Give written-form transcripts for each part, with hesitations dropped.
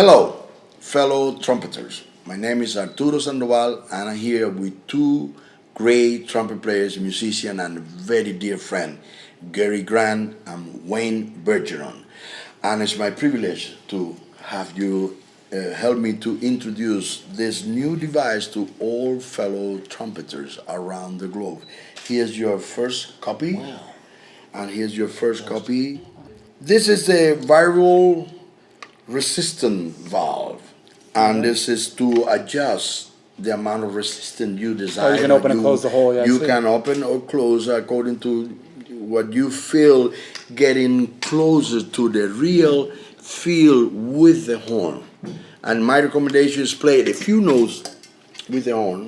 Hello, fellow trumpeters. My name is Arturo Sandoval, and I'm here with two great trumpet players, musician, and very dear friend, Gary Grant and Wayne Bergeron. And it's my privilege to have you help me to introduce this new device to all fellow trumpeters around the globe. Here's your first copy, and here's your first copy. This is a variable resistant valve, and this is to adjust the amount of resistance you desire. Oh, you can open and close the hole. Yeah, You can open or close according to what you feel, getting closer to the real feel with the horn. And my recommendation is play a few notes with the horn.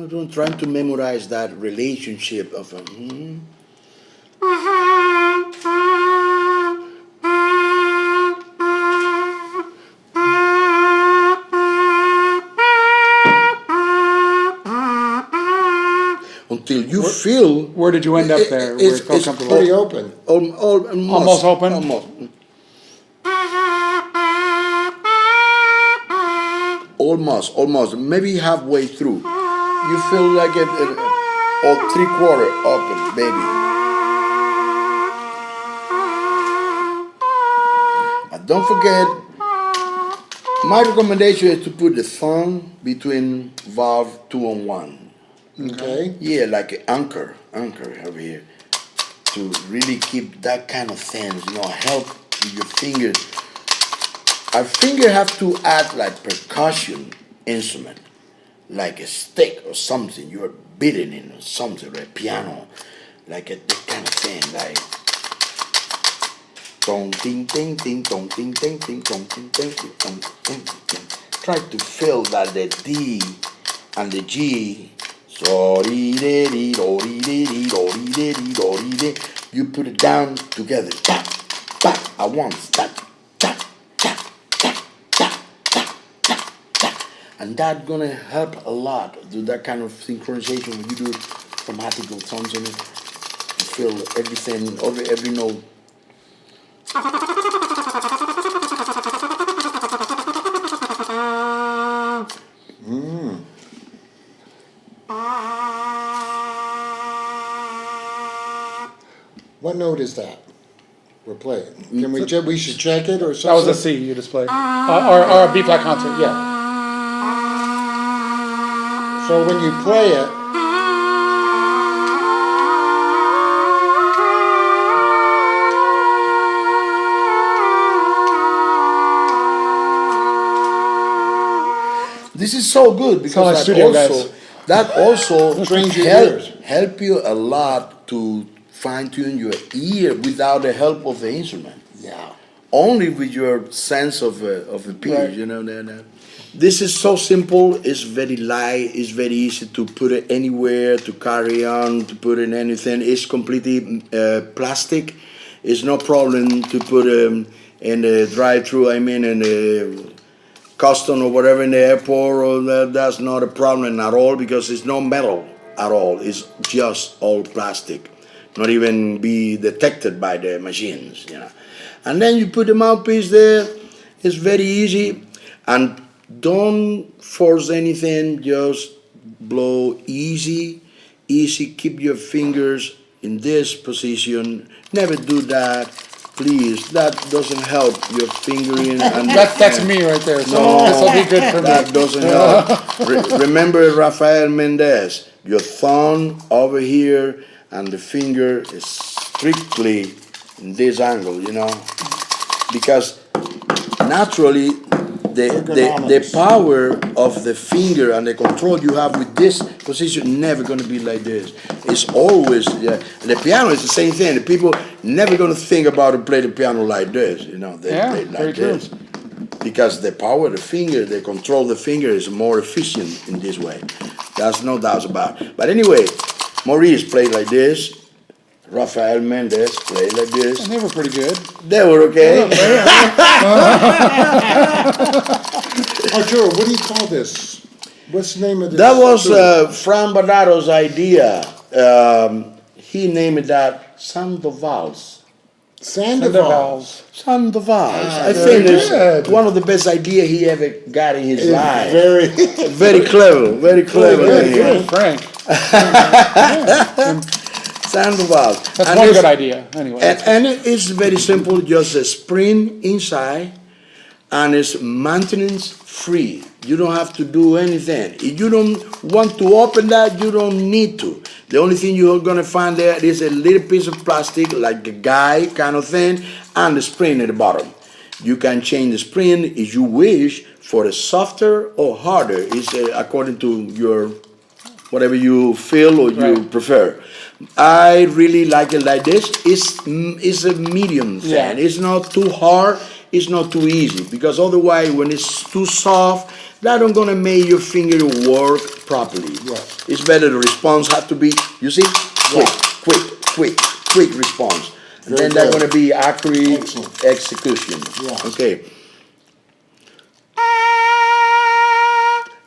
Don't try to memorize that relationship of a. Until you feel. Where did you end up there? Where it felt It's comfortable? pretty open. Almost open? Almost. Almost. Maybe halfway through. You feel like it, or 3/4 open, baby. But don't forget, my recommendation is to put the thumb between valve 2 and 1. Okay. Yeah, like an anchor over here, to really keep that kind of sense, help with your fingers. Our finger have to act like percussion instrument, like a stick or something you're beating in or something, or a piano, like that kind of thing, like dong ding ding ding dong ding ding ding dong ding ding ding dong ding ding. Try to feel that the D and the G, so you put it down together, tap, tap, at once, tap, tap, tap, tap, tap, tap, tap, tap. And that's gonna help a lot, do that kind of synchronization when you do chromatical tones on it. You feel everything, every note. What note is that we're playing? Can we check? We should check it or something. That was a C you just played. Or a B flat concert, yeah. So when you play it, This is so good because that also Trains your ears. help you a lot to fine tune your ear without the help of the instrument. yeah. Only with your sense of a pitch, Right. This is so simple. It's very light. It's very easy to put it anywhere, to carry on, to put in anything. It's completely plastic. It's no problem to put in the drive-through. I mean, in the custom or whatever in the airport. Or that's not a problem at all because it's no metal at all. It's just all plastic. Not even be detected by the machines. And then you put the mouthpiece there. It's very easy. And don't force anything, just blow easy, keep your fingers in this position, never do that, please, that doesn't help your fingering. And That's me right there, so no, this will be good for me. that doesn't help. Remember Rafael Mendez, your thumb over here and the finger is strictly in this angle, because naturally the power of the finger and the control you have with this position never going to be like this. It's always, the piano is the same thing. The people never going to think about to play the piano like this, they play it like this. Because the power of the finger, the control of the finger is more efficient in this way. There's no doubt about it. But anyway, Maurice played like this. Rafael Mendez played like this. And they were pretty good. They were okay. Arturo, what do you call this? What's the name of this? That was Fran Bernardo's idea. He named that Sandovalves. Sandovalves. Sandovalves. I very think it's good. one of the best ideas he ever got in his It's life. very. Very clever, very clever. Very man. good. Frank. Sandoval. That's And one it's- good idea, anyway. And it's very simple, just a spring inside, and it's maintenance free. You don't have to do anything. If you don't want to open that, you don't need to. The only thing you're gonna find there is a little piece of plastic, like a guide kind of thing, and the spring at the bottom. You can change the spring if you wish for a softer or harder. It's according to your whatever you feel or you Right. prefer. I really like it like this. It's a medium thing. Yeah. It's not too hard. It's not too easy because otherwise, when it's too soft, that don't gonna make your finger work properly. Yeah. It's better. The response have to be, you see, quick, quick response, and Very then that's good. gonna be accurate Excellent. execution. Yeah. Okay.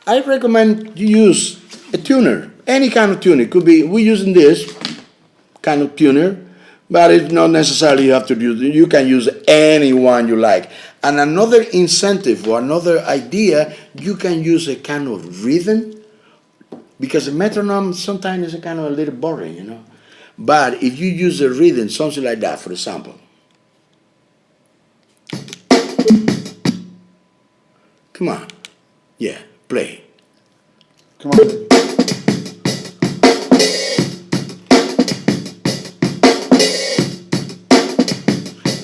I recommend you use a tuner, any kind of tuner. It could be, we're using this kind of tuner, but it's not necessarily you have to use, you can use any one you like. And another incentive or another idea, you can use a kind of rhythm, because a metronome sometimes is a kind of a little boring, you know. But if you use a rhythm, something like that, for example. Come on. Yeah, play. Come on.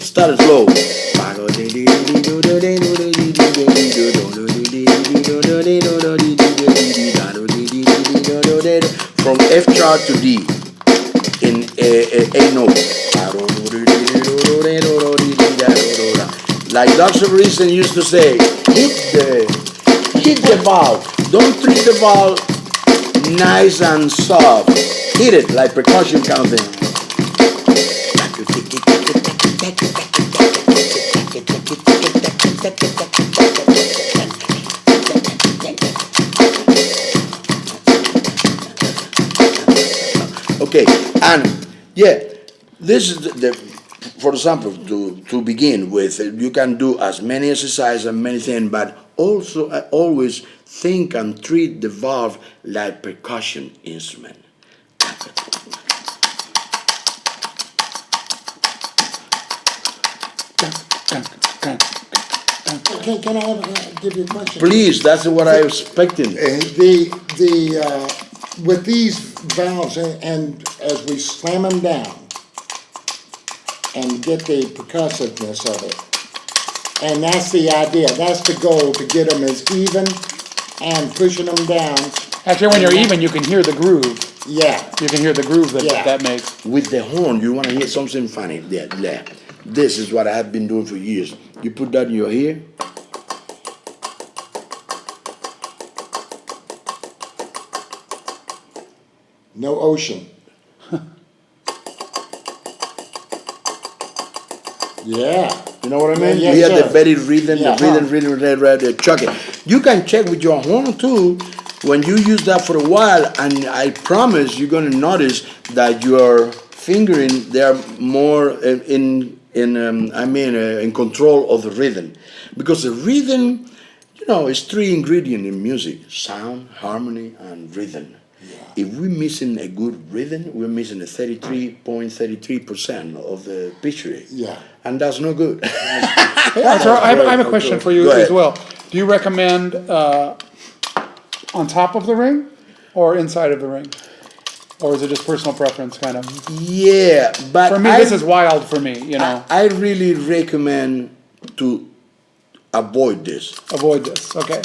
Start it slow. From F sharp to D in A note. Like Dr. Reason used to say, hit the valve. Don't treat the valve nice and soft. Hit it like percussion kind of thing. Okay, and yeah, this is for example, to begin with, you can do as many exercises and many things, but also always think and treat the valve like percussion instrument. Can I give you a question? Please, that's what I was expecting. With these valves and as we slam them down and get the percussiveness of it, and that's the idea, that's the goal, to get them as even and pushing them down. Actually, when you're even, you can hear the groove. Yeah, You can hear the groove that Yeah. that makes. With the horn, you want to hear something funny. Yeah. This is what I have been doing for years. You put that in your ear. no ocean. Yeah, You know what I mean? Yeah, You yes, hear the sir. very rhythm, Yeah. the rhythm, right there, chuck it. You can check with your horn too. When you use that for a while, and I promise you're gonna notice that your fingering they're more in control of the rhythm, because the rhythm, you know, is three ingredients in music: sound, harmony, and rhythm. If we're missing a good rhythm, we're missing a 33.33% of the picture. Yeah. And that's no good. Hey, Arturo, I have a question for you Go ahead. as well. Do you recommend on top of the ring or inside of the ring? Or is it just personal preference, kind of? Yeah, but For me, this is wild for me, you know. I really recommend to avoid this Avoid this. Okay.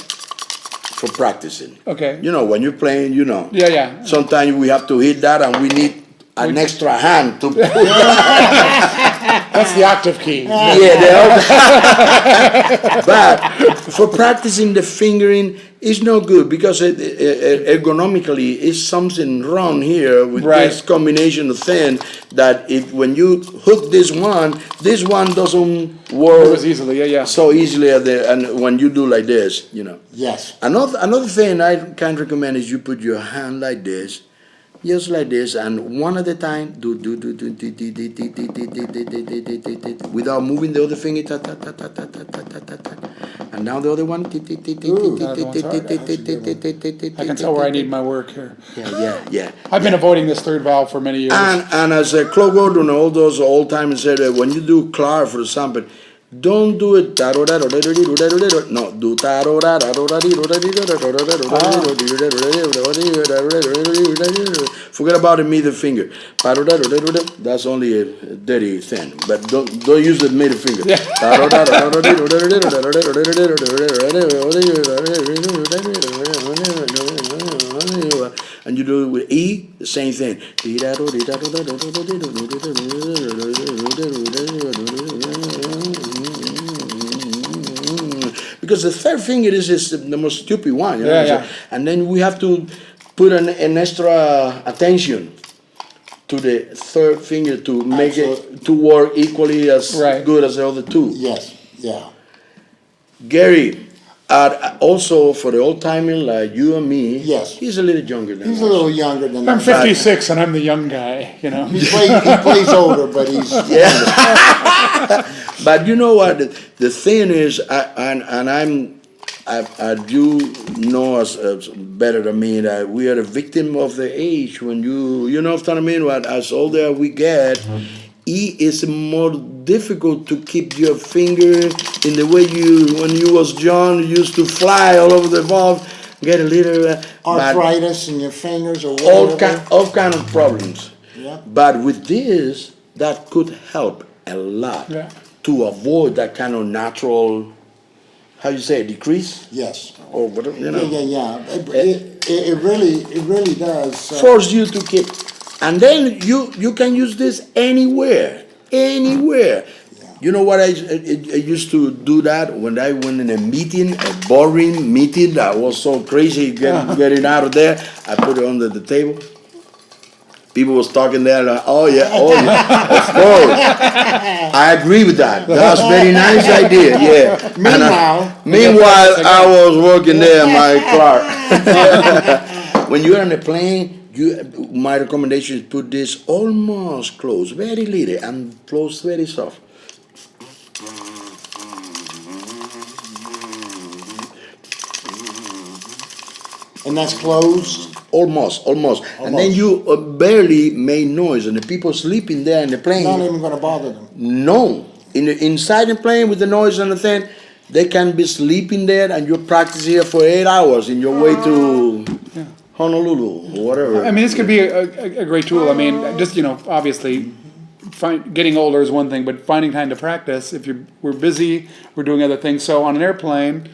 for practicing. Okay. You know, when you're playing, you know. Yeah. Sometimes we have to hit that and we need an extra hand to put that. That's the octave key. But for practicing the fingering, it's no good because ergonomically, it's something wrong here with Right. this combination of thing that when you hook this one doesn't work It was easily, yeah. so easily and when you do like this, you know. Yes. Another thing I can recommend is you put your hand like this, just like this, and one at a time do without moving the other finger, and now the other one. I can tell where I need my work here. Yeah. I've been avoiding this third valve for many years. And as Claude Gordon, all those old timers said, when you do clav, for example, don't do it. No, do forget about the middle finger. That's only a dirty thing. But don't use the middle finger. And you do it with E, the same thing. Because the third finger is the most stupid one. You know? Yeah. And then we have to put an extra attention to the third finger to make it to work equally as good as the other two. Yes, yeah. Gary, also for the old timer like you and me, yes, he's a little younger than us. He's a little younger than I'm 56 and I'm the young guy, you know. He plays older, but he's yeah. But you know what? The thing is, you know us better than me that we are a victim of the age. When you know what I mean. What as older we get, it is more difficult to keep your finger in the way when you was young, you used to fly all over the valve, get a little arthritis in your fingers or whatever. All kind of problems. Yeah. But with this, that could help a lot to avoid that kind of natural, how you say, decrease? Yes. Or whatever, you know. Yeah. It really does. Force you to keep. And then you can use this anywhere. Yeah. You know what I used to do that when I went in a meeting, a boring meeting that was so crazy getting out of there. I put it under the table. People was talking there like, oh yeah, of course. I agree with that. That's a very nice idea, yeah. Meanwhile, I was working there in my car. When you're on a plane, my recommendation is put this almost close, very little, and close very soft. And that's closed? Almost. And then you barely make noise, and the people sleeping there in the plane. Not even going to bother them. No. Inside the plane with the noise and the thing, they can be sleeping there, and you practice here for 8 hours in your way to Honolulu or whatever. I mean, this could be a great tool. I mean, just, obviously, getting older is one thing, but finding time to practice. We're busy, we're doing other things. So on an airplane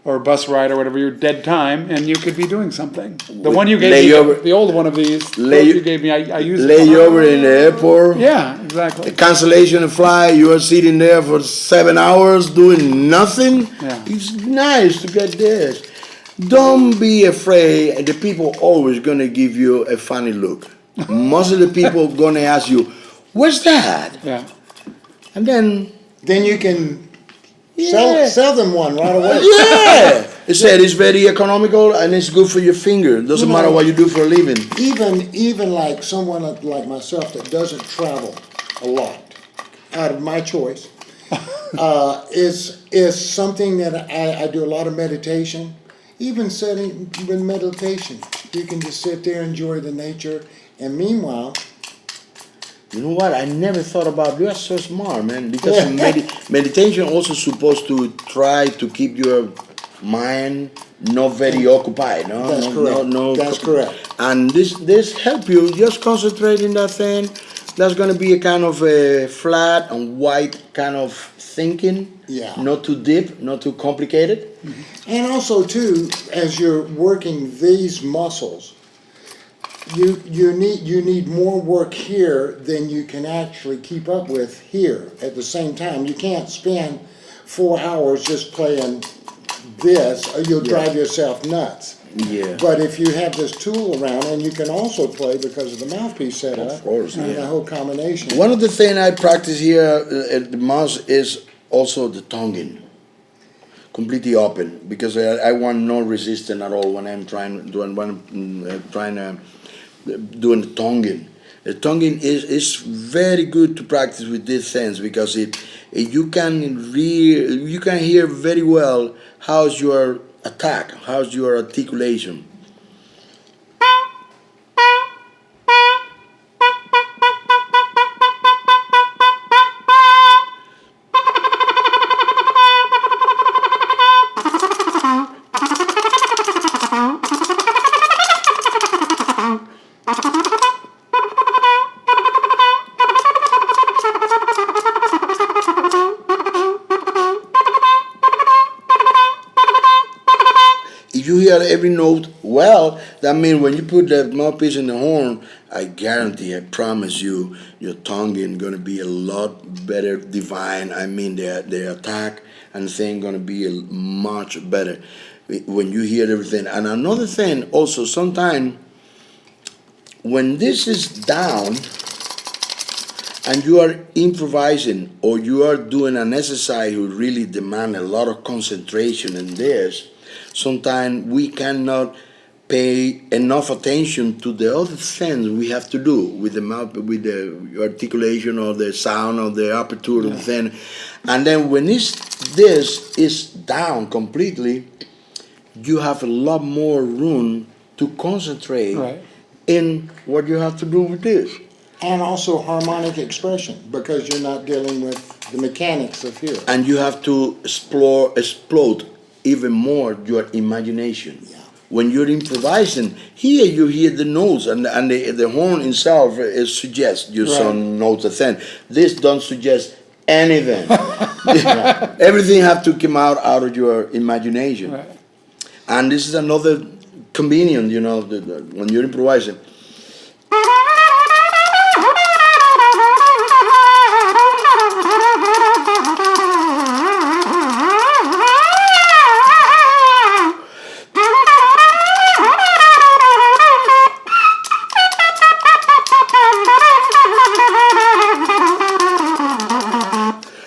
or a bus ride or whatever, you're dead time, and you could be doing something. The one you gave me, the old one of these, you gave me, I use it. Lay you over in the airport. Yeah, exactly. The cancellation of flight, you are sitting there for 7 hours doing nothing. Yeah. It's nice to get this. Don't be afraid. The people always gonna give you a funny look. Most of the people gonna ask you, "What's that?" Yeah. And then you can sell them one right away. Yeah. It said it's very economical and it's good for your finger. It doesn't matter what you do for a living. Even like someone like myself that doesn't travel a lot, out of my choice, is something that I do a lot of meditation. Even sitting with meditation, you can just sit there, enjoy the nature, and meanwhile, you know what? I never thought about. You are so smart, man. Because meditation also supposed to try to keep your mind not very occupied. No, that's correct. That's correct. And this help you just concentrate in that thing. That's gonna be a kind of a flat and white kind of thinking. Yeah. Not too deep, not too complicated. And also too, as you're working these muscles, you need more work here than you can actually keep up with here at the same time. You can't spend 4 hours just playing this, or you'll drive yourself nuts. Yeah. But if you have this tool around, and you can also play because of the mouthpiece setup, Of course, and yeah. the whole combination. One of the things I practice here at the mouse is also the tonguing. Completely open, because I want no resistance at all when I'm trying doing the tonguing. The tonguing is very good to practice with these things, because you can hear very well how's your attack, how's your articulation. If you hear every note well, that means when you put that mouthpiece in the horn, I guarantee, I promise you, your tonguing gonna be a lot better, divine. I mean, the attack and thing gonna be much better when you hear everything. And another thing, also, sometimes when this is down and you are improvising or you are doing an exercise who really demand a lot of concentration in this, sometimes we cannot pay enough attention to the other things we have to do with the mouth, with the articulation or the sound or the aperture of the thing. And then when this is down completely, you have a lot more room to concentrate in what you have to do with this. And also harmonic expression, because you're not dealing with the mechanics of here. And you have to explode even more your imagination. Yeah. When you're improvising, here you hear the notes, and the horn itself suggests you some notes of thing. This don't suggest anything. Everything have to come out of your imagination. Right. And this is another convenience, when you're improvising.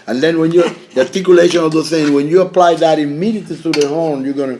And then when the articulation of the thing, when you apply that immediately to the horn, you're gonna.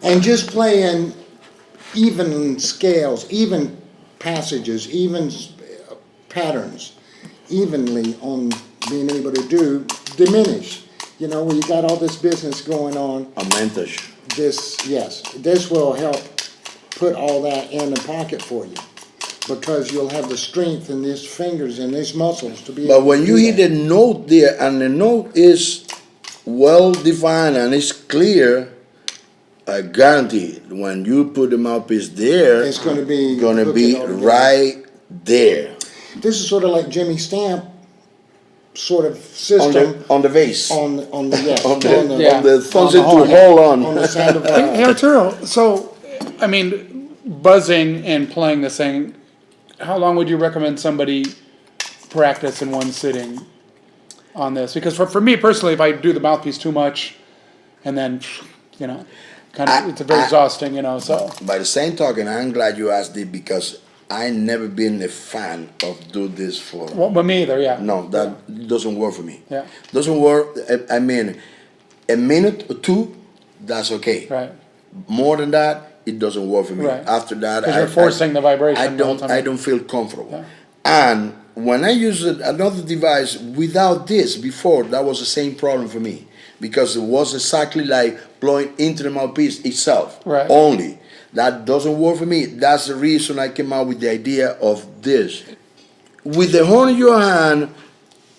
And just playing even scales, even passages, even patterns, evenly on being able to diminish. When you got all this business going on. Aumentas. This will help put all that in the pocket for you, because you'll have the strength in these fingers and these muscles to be able to do that. But when you hear the note there, and the note is well defined and it's clear, I guarantee when you put the mouthpiece there, it's going to be right there. This is sort of like Jimmy Stamp sort of system On the vase. on the on the something to horn. hold on. on the Sandoval. Hey Arturo, so, I mean, buzzing and playing this thing, how long would you recommend somebody practice in one sitting on this? Because for me personally, if I do the mouthpiece too much, and then, it's very exhausting, so. By the same token, I'm glad you asked it, because I never been a fan of do this for. Well, me either, yeah. No, that doesn't work for me. Yeah. Doesn't work. I mean, a minute or two, that's okay. Right. More than that, it doesn't work for me. Right. After that, Because you're forcing the vibration. I don't feel comfortable. Yeah. And when I use another device without this before, that was the same problem for me, because it was exactly like blowing into the mouthpiece itself Right. only. That doesn't work for me. That's the reason I came out with the idea of this. With the horn in your hand,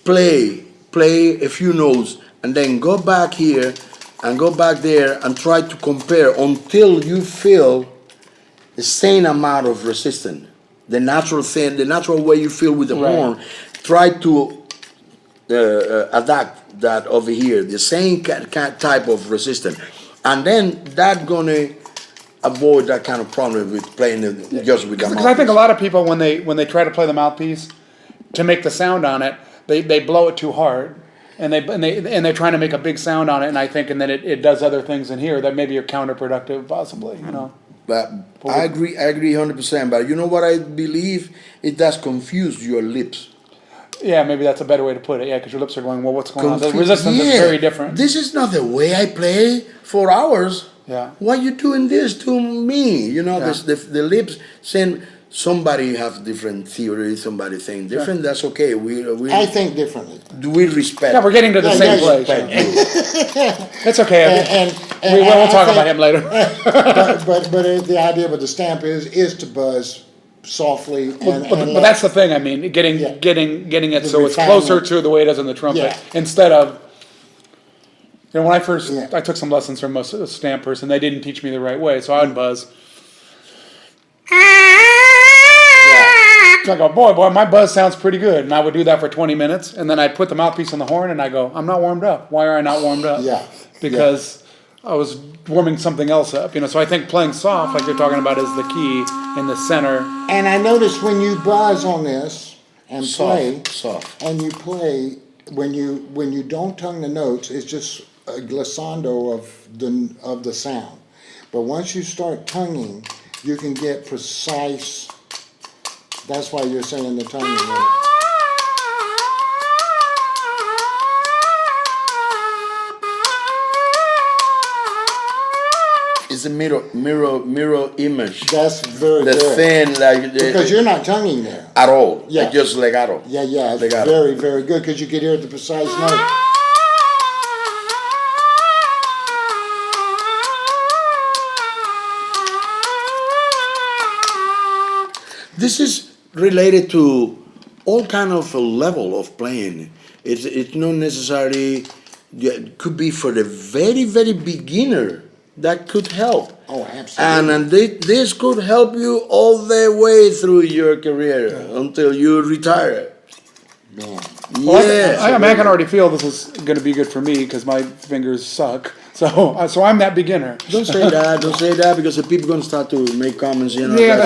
play a few notes, and then go back here and go back there and try to compare until you feel the same amount of resistance. The natural thing, the natural way you feel with the horn. Try to adapt that over here, the same type of resistance, and then that's gonna avoid that kind of problem with playing just with the mouthpiece. Because I think a lot of people when they try to play the mouthpiece to make the sound on it, they blow it too hard, and they're trying to make a big sound on it, and I think and then it does other things in here that maybe are counterproductive, possibly. You know. But I agree 100%. But you know what I believe? It does confuse your lips. Yeah, maybe that's a better way to put it. Yeah, because your lips are going, well, what's going on? The resistance is very different. This is not the way I play for hours. Yeah. Why you doing this to me? You know, the lips saying somebody have different theory, somebody think different. That's okay. We I think differently. We respect. Yeah, we're getting to the same place. That's okay. We'll talk about him later. but the idea with the stamp is to buzz softly. But that's the thing. I mean, getting it so it's closer to the way it is in the trumpet instead of. You know, when I took some lessons from a stamp person, they didn't teach me the right way, so I would buzz. So I go, boy, my buzz sounds pretty good, and I would do that for 20 minutes, and then I'd put the mouthpiece on the horn, and I go, I'm not warmed up. Why are I not warmed up? Yeah. Because I was warming something else up, you know. So I think playing soft, like you're talking about, is the key in the center. And I noticed when you buzz on this and play, soft, and you play when you don't tongue the notes, it's just a glissando of the sound. But once you start tonguing, you can get precise. That's why you're saying the tonguing. Right? It's a mirror image. That's very the good. Thin, like because you're not tonguing there at all. Yeah, like just legato. Yeah, it's legato. very, very good because you can hear the precise note. This is related to all kind of a level of playing. It's not necessarily. It could be for the very, very beginner. That could help. Oh, absolutely. And this could help you all the way through your career until you retire. Man. Well, I can already feel this is going to be good for me because my fingers suck. So I'm that beginner. Don't say that. Don't say that because the people are going to start to make comments. You know. Yeah,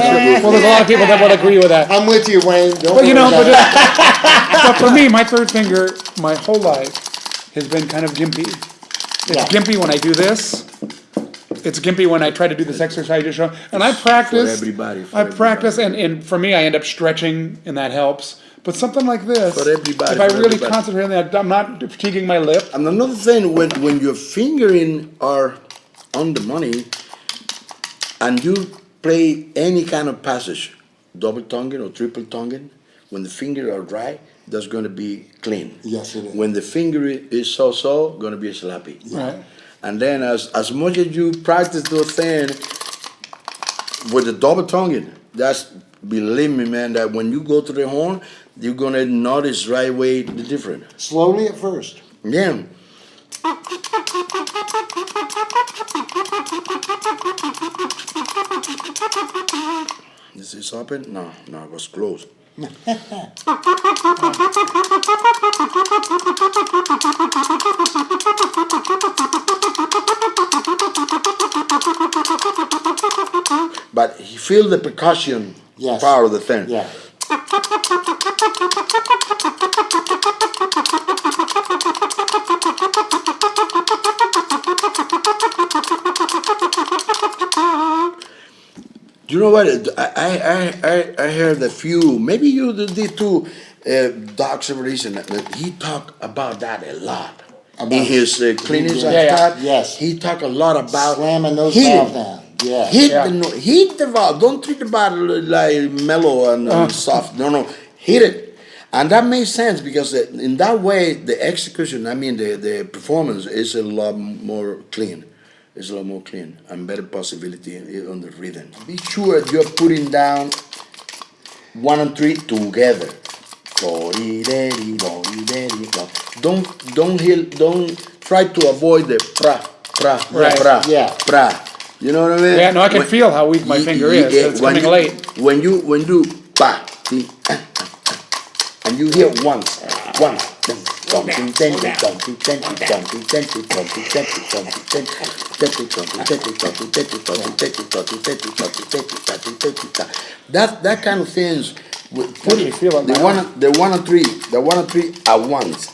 well, there's a lot of people that will agree with that. I'm with you, Wayne. But for me, my third finger, my whole life, has been kind of gimpy. It's gimpy when I do this. It's gimpy when I try to do this exercise I just showed. And I practice. For everybody. Practice, and for me, I end up stretching, and that helps. But something like this, for everybody, if I really concentrate on that, I'm not fatiguing my lip. And another thing, when your fingering are on the money, and you play any kind of passage, double tonguing or triple tonguing, when the fingers are dry, that's going to be clean. Yes, it is. When the finger is so, going to be sloppy. Right. And then as much as you practice those things with the double tonguing, that's, believe me, man, that when you go to the horn, you're going to notice right away the difference. Slowly at first. Yeah. Is this open? No, it was closed. But he feel the percussion power of the thing. Yeah. You know what? I heard a few. Maybe you did too. Doc Severation. He talked about that a lot in his clinics. Yes. He talked a lot about slamming those valves down. Yeah. Hit the valve. Don't treat the valve like mellow and soft. No. Hit it. And that makes sense because in that way, the execution, the performance is a lot more clean. It's a lot more clean and better possibility on the rhythm. Be sure you're putting down 1 and 3 together. Don't try to avoid the pra, Right. pra, Yeah. pra. You know what I mean? Yeah, no, I can feel how weak my finger is. It's when coming you, late. When you pa, ti, and you hear once, that kind of things. Put Actually feel it the now. the 1 and 3 at once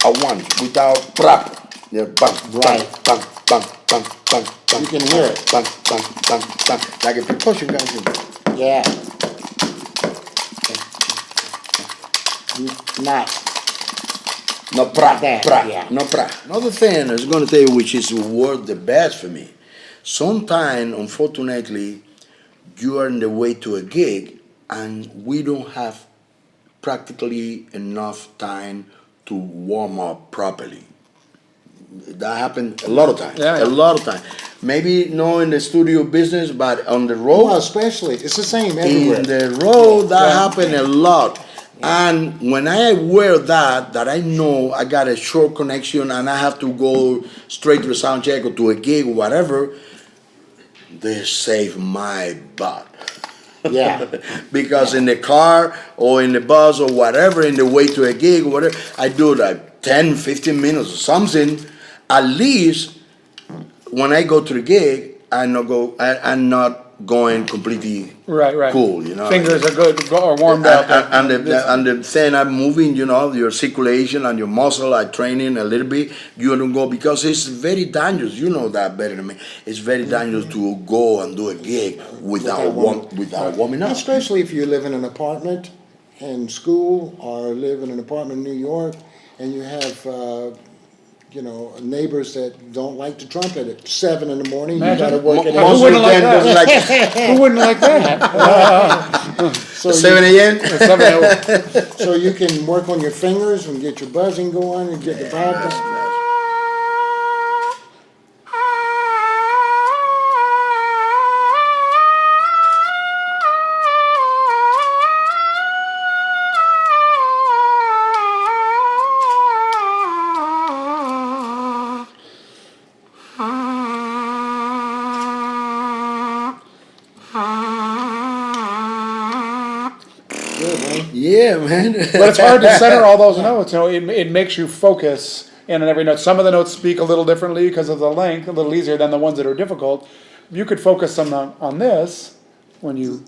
without prop. Yeah, bang, bang, Right. bang, bang, bang, bang, bang. You can hear it. Bang, bang, bang, bang, like a percussion kind of thing. Yeah. Not. No pra, That, pra, yeah. no pra. Another thing I was going to tell you, which is worth the best for me. Sometimes, unfortunately, you are on the way to a gig, and we don't have practically enough time to warm up properly. That happened a lot of times. Yeah, yeah. A lot of times. Maybe not in the studio business, but on the road. Well, especially, it's the same everywhere. In the road, that Yeah. happened a lot. And when I wear that I know I got a short connection and I have to go straight to a sound check or to a gig or whatever, they save my butt. Yeah. Because in the car or in the bus or whatever, in the way to a gig or whatever, I do like 10, 15 minutes or something. At least when I go to the gig, I'm not going completely Right. cool, you know. Fingers are good, are warmed up. And the thing I'm moving, you know, your circulation and your muscle are training a little bit. You don't go because it's very dangerous. You know that better than me. It's very dangerous to go and do a gig without warming up. Especially if you live in an apartment in school or live in an apartment in New York and you have, neighbors that don't like to trumpet at 7 in the morning. You Imagine. gotta work it Who out. Most of wouldn't like them that? doesn't like Who wouldn't like that? So 7 a.m. So you can work on your fingers and get your buzzing going and get the vibe going. Yeah, man. But it's hard to center all those notes. It makes you focus in on every note. Some of the notes speak a little differently because of the length, a little easier than the ones that are difficult. You could focus some on this when you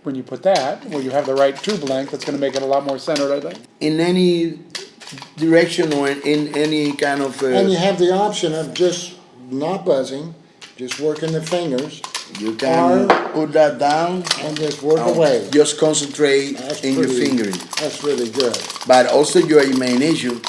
put that, where you have the right tube length. It's going to make it a lot more centered, I think. In any direction or in any kind of. And you have the option of just not buzzing, just working the fingers You can put that down and just work away. Just concentrate That's in your pretty- fingering. That's really good. But also your imagination.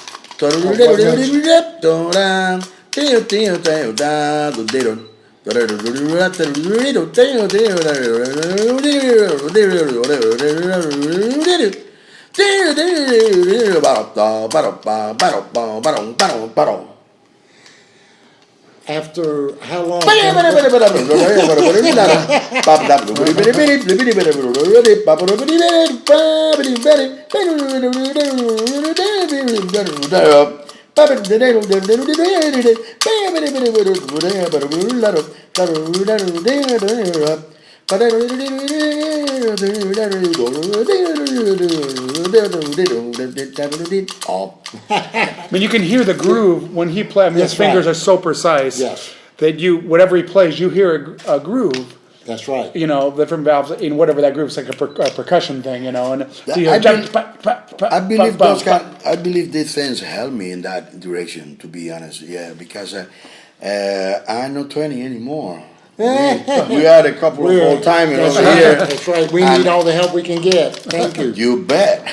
After how long? I mean, you can hear the groove when he plays. I mean, his That's right. fingers are so precise Yes. that whatever he plays, you hear a groove. That's right. Different valves in whatever that groove is, like a percussion thing, and so you I hear believe I believe these things help me in that direction. To be honest, yeah, because I'm not 20 anymore. We had a couple of old timers over here. That's right. We need all the help we can get. Thank you. You bet.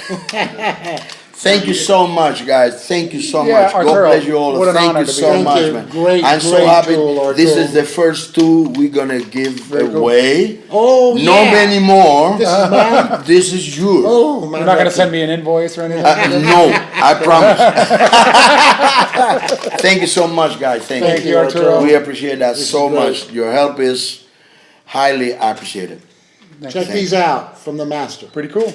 Thank you so much, guys. Thank you so Yeah, much. God Arturo, bless you all. what an Thank honor you to be so here. much, Thank you. man. Great, I'm so great happy. tool, This Arturo. is the first two we're gonna give Very cool. away. Oh, No yeah. many more. This is mine? This is yours. Oh, my You're not gonna lucky. send me an invoice or anything? No, I promise. Thank you so much, guys. Thank you, Arturo. We appreciate that so great. much. Your help is highly appreciated. Check these out from the master. Pretty cool.